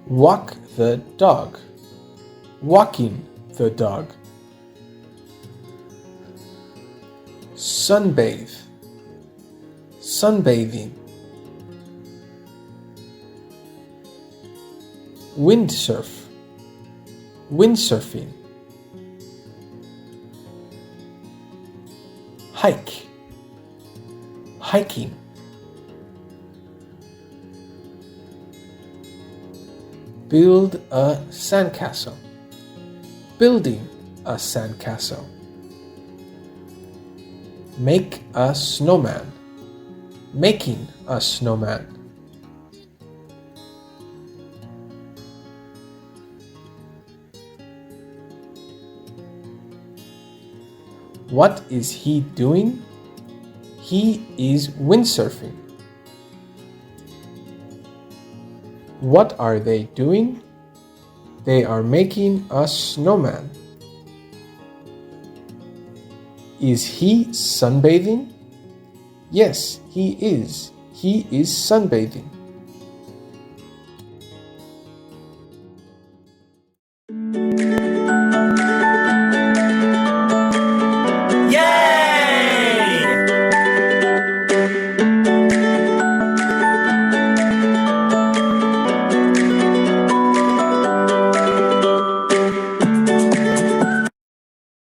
Walk the dog. Walking the dog. Sunbathe. Sunbathing. Windsurf. Windsurfing. Hike. Hiking. Build a sandcastle. Building a sandcastle. Make a snowman. Making a snowman. What is he doing? He is windsurfing. What are they doing? They are making a snowman. Is he sunbathing? Yes, he is. He is sunbathing.